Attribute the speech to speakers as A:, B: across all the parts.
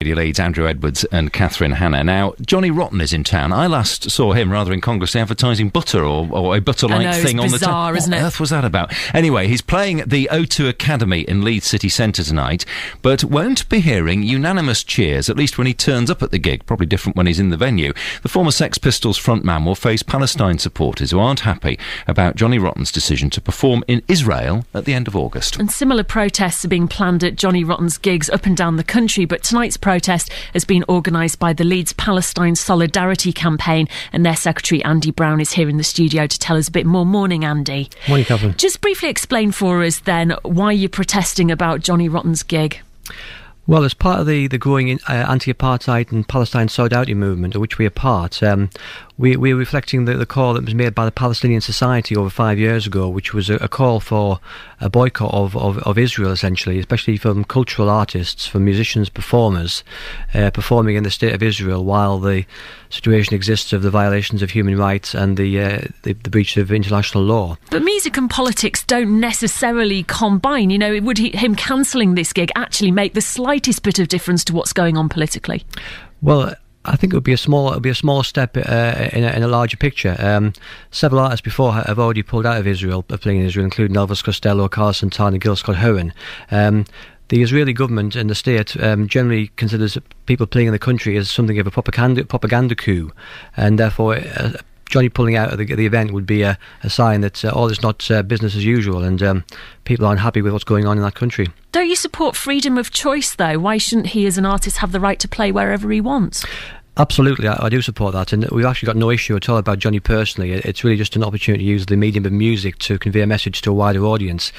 A: Leeds, Andrew Edwards and Catherine Hanna. Now, Johnny Rotten is in town. I last saw him rather incongruously advertising butter or a butter-like thing on the
B: bizarre, isn't it?
A: What on earth was that about? Anyway, he's playing at the O2 Academy in Leeds City Centre tonight, but won't be hearing unanimous cheers, at least when he turns up at the gig. Probably different when he's in the venue. The former Sex Pistols frontman will face Palestine supporters who aren't happy about Johnny Rotten's decision to perform in Israel at the end of August.
B: And similar protests are being planned at Johnny Rotten's gigs up and down the country, but tonight's protest has been organised by the Leeds Palestine Solidarity Campaign, and their secretary Andy Brown is here in the studio to tell us a bit more. Morning, Andy.
C: Morning, Catherine.
B: Just briefly explain for us then why you're protesting about Johnny Rotten's gig.
C: Well, as part of the growing anti-apartheid and Palestine solidarity movement, of which we are part, we're reflecting the call that was made by the Palestinian Society over 5 years ago, which was a call for a boycott of Israel, essentially, especially from cultural artists, from musicians, performers, performing in the state of Israel while the situation exists of the violations of human rights and the breach of international law.
B: But music and politics don't necessarily combine. You know, would him cancelling this gig actually make the slightest bit of difference to what's going on politically?
C: Well, I think it would be a small step in a larger picture. Several artists before have already pulled out of Israel, of playing in Israel, including Elvis Costello, Carl Santana, Gil Scott-Heron. The Israeli government and the state generally considers people playing in the country as something of a propaganda coup, and therefore Johnny pulling out of the event would be a sign that all is not business as usual, and people aren't happy with what's going on in that country.
B: Don't you support freedom of choice, though? Why shouldn't he, as an artist, have the right to play wherever he wants?
C: Absolutely, I do support that, and we've actually got no issue at all about Johnny personally. It's really just an opportunity to use the medium of music to convey a message to a wider audience.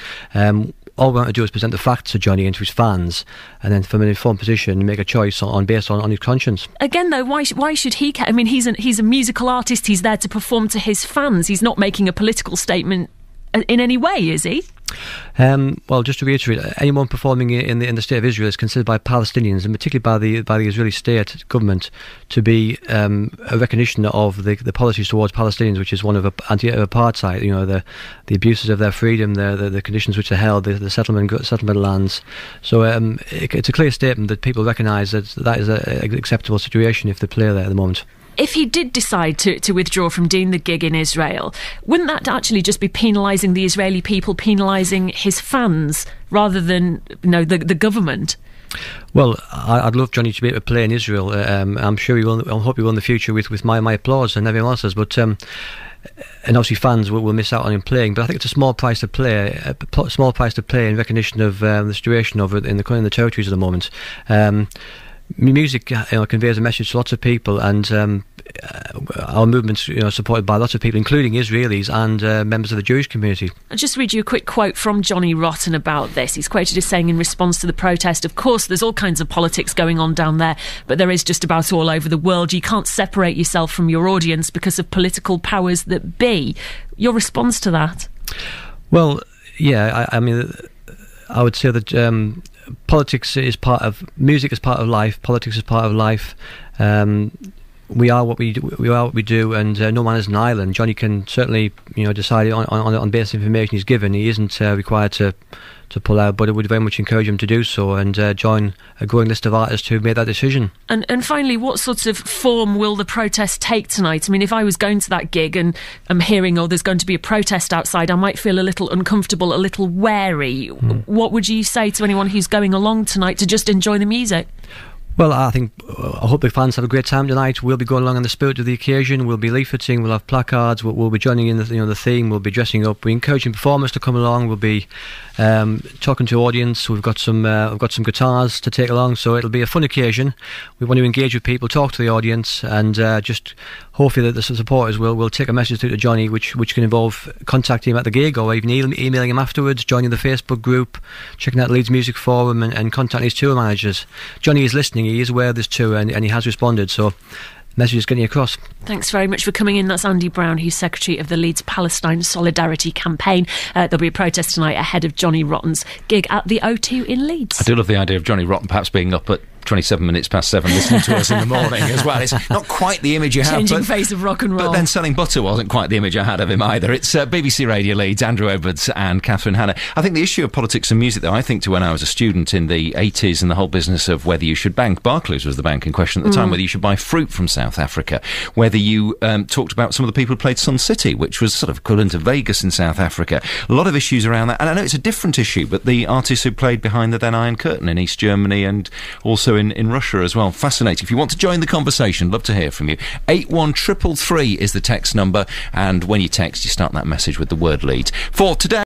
C: All we want to do is present the facts to Johnny and to his fans, and then from an informed position make a choice based on his conscience.
B: Again, though, why should he care? I mean, he's a musical artist. He's there to perform to his fans. He's not making a political statement in any way, is he?
C: Well, just to reiterate, anyone performing in the state of Israel is considered by Palestinians, and particularly by the Israeli state government, to be a recognition of the policies towards Palestinians, which is one of anti-apartheid. You know, the abuses of their freedom, the conditions which are held, the settlement lands. So it's a clear statement that people recognise that is an acceptable situation if they play there at the moment.
B: If he did decide to withdraw from doing the gig in Israel, wouldn't that actually just be penalising the Israeli people, penalising his fans, rather than the government?
C: Well, I'd love Johnny to be able to play in Israel. I'm sure he will. I hope he will in the future with my applause and everyone else's. But and obviously fans will miss out on him playing. But I think it's a small price to play. In recognition of the situation of it in the territories at the moment. Music conveys a message to lots of people, and our movement's supported by lots of people, including Israelis and members of the Jewish community.
B: I'll just read you a quick quote from Johnny Rotten about this. He's quoted as saying, in response to the protest, "Of course there's all kinds of politics going on down there, but there is just about all over the world. You can't separate yourself from your audience because of political powers that be." Your response to that?
C: Well, yeah, I mean, I would say that politics is part of music, is part of life. Politics is part of life. We are what we do. We are what we do, and no man is an island. Johnny can certainly, decide on basis of information he's given. He isn't required to pull out, but I would very much encourage him to do so and join a growing list of artists who've made that decision.
B: And finally, what sort of form will the protest take tonight? I mean, if I was going to that gig and I'm hearing, there's going to be a protest outside, I might feel a little uncomfortable, a little wary. What would you say to anyone who's going along tonight to just enjoy the music?
C: Well, I hope the fans have a great time tonight. We'll be going along in the spirit of the occasion. We'll be leafleting. We'll have placards. We'll be joining in the theme. We'll be dressing up. We're encouraging performers to come along. We'll be talking to audience. We've got some guitars to take along. So it'll be a fun occasion. We want to engage with people, talk to the audience, and just hopefully that the supporters will take a message through to Johnny, which can involve contacting him at the gig or even emailing him afterwards, joining the Facebook group, checking out Leeds Music Forum, and contacting his tour managers. Johnny is listening. He is aware of this tour, and he has responded. So message is getting across.
B: Thanks very much for coming in. That's Andy Brown, who's secretary of the Leeds Palestine Solidarity Campaign. There'll be a protest tonight ahead of Johnny Rotten's gig at the O2 in Leeds.
A: I do love the idea of Johnny Rotten perhaps being up at 27 minutes past 7 listening to us in the morning as well. It's not quite the image you have.
B: Changing face of rock and roll.
A: But then selling butter wasn't quite the image I had of him either. It's BBC Radio Leeds, Andrew Edwards and Catherine Hanna. I think the issue of politics and music, though, I think to when I was a student in the 80s and the whole business of whether you should bank, Barclays was the bank in question at the time, whether you should buy fruit from South Africa, whether you talked about some of the people who played Sun City, which was sort of equivalent to Vegas in South Africa. A lot of issues around that. And I know it's a different issue, but the artists who played behind the then Iron Curtain in East Germany and also in Russia as well. Fascinating. If you want to join the conversation, love to hear from you. 81333 is the text number, and when you text, you start that message with the word Leeds. For today...